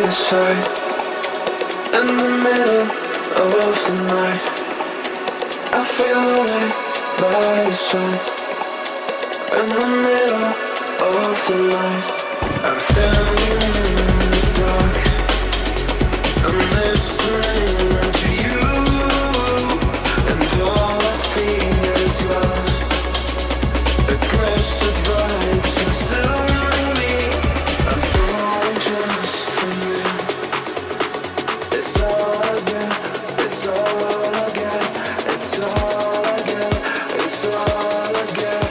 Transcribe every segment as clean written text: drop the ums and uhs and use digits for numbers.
your side. In the middle of the night, I feel lonely by your side. In the middle of the light, I'm standing in the dark. I'm listening to you, and all I feel is love. Aggressive vibes consuming me. I'm falling just for you. It's all I get, it's all I get, it's all I get, it's all I get,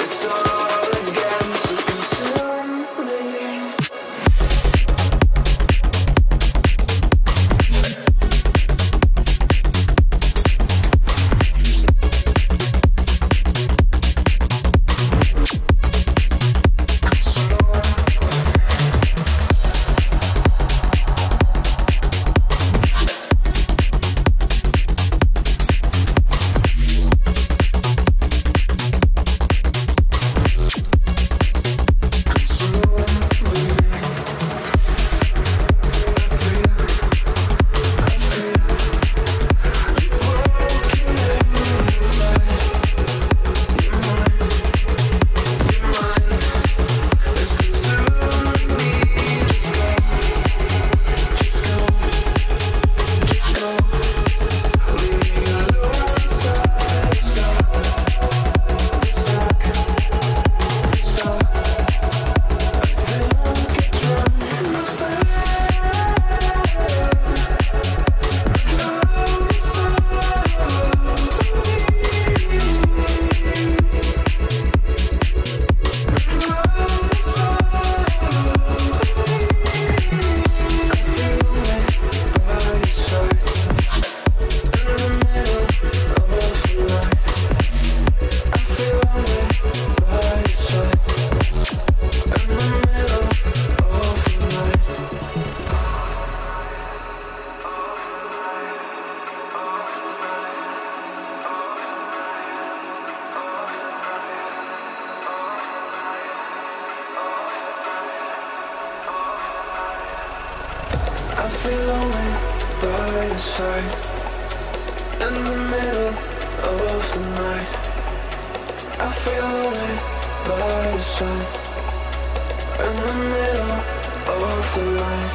it's all I get. So consume me. I feel lonely by your side. In the middle of the night, I feel lonely by your side. In the middle of the light,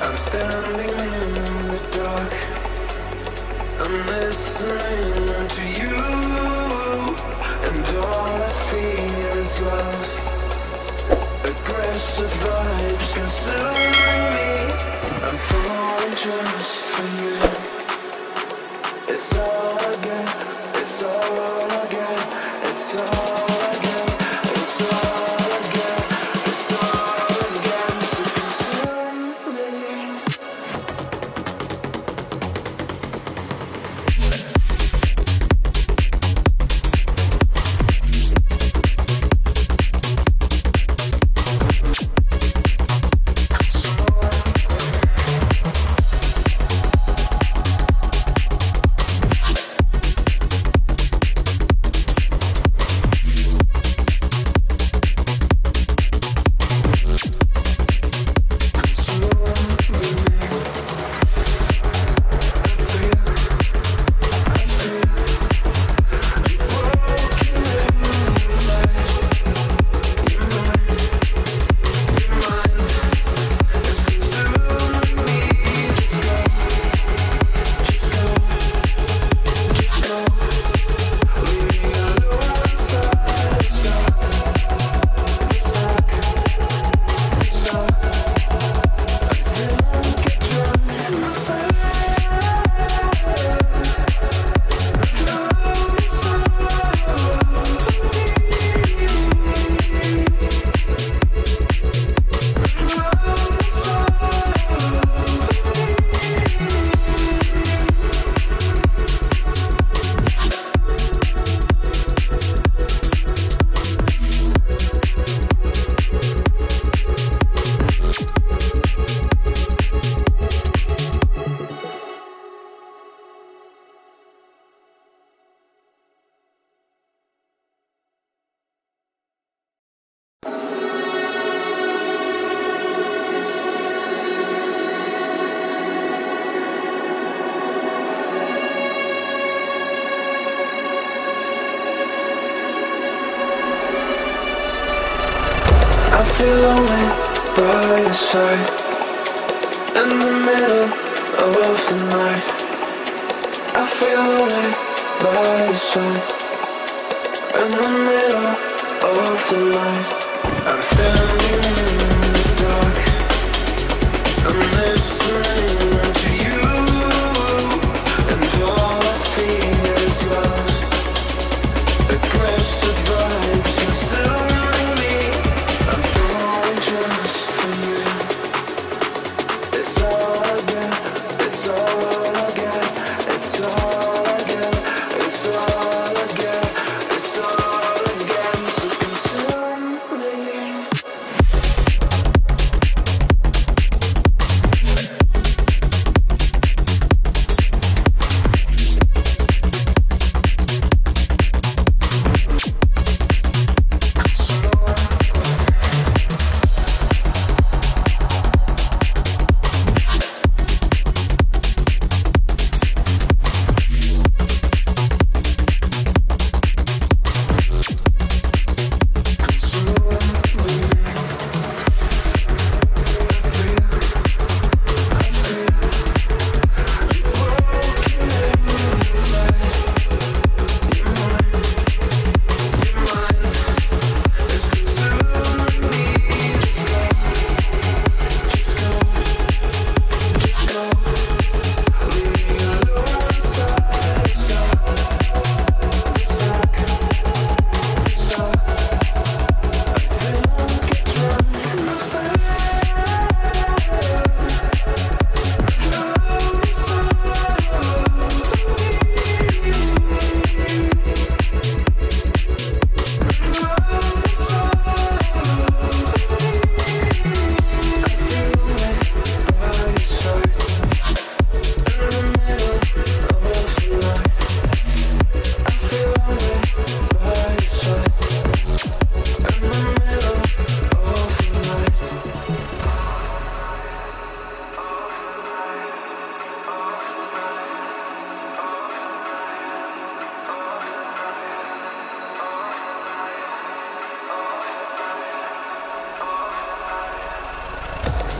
I'm standing in the dark. I'm listening to you, and all I feel is love. Aggressive vibes consuming me. I'm falling just for you. It's all I get, it's all I get, it's all I get, it's all I get, it's all I get. So consume me. feel lonely by your side. In the middle of the night, I feel lonely by your side. In the middle of the night, I'm standing in the dark. I'm listening to you, and all I feel is love. Aggressive vibes consuming me. I'm falling just for you. It's all I get, it's all I get, it's all I get, it's all I get, it's all I get. So consume me.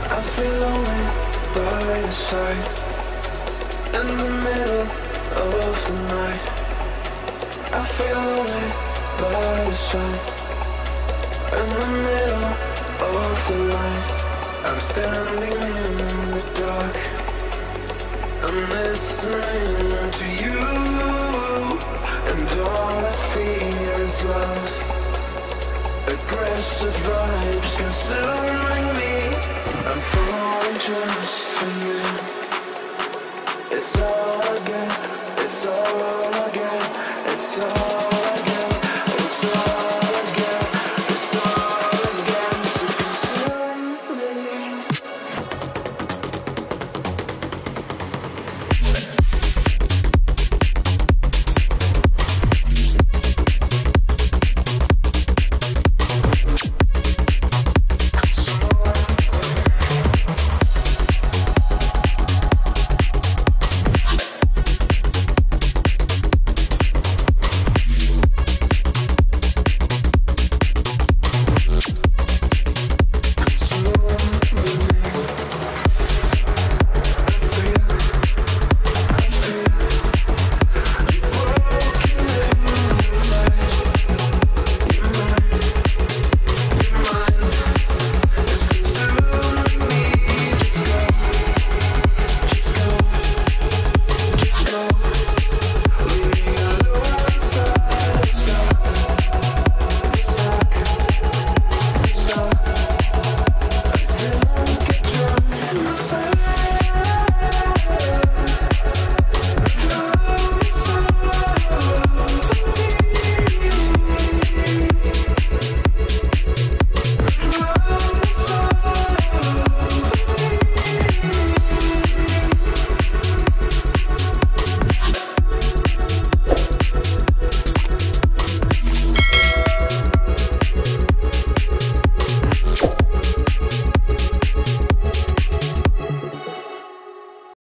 I feel lonely by your side. In the middle of the night, I feel lonely by your side. In the middle of the light, I'm standing in the dark. I'm listening to you, and all I feel is love. Aggressive vibes consuming me. I'm falling just for you.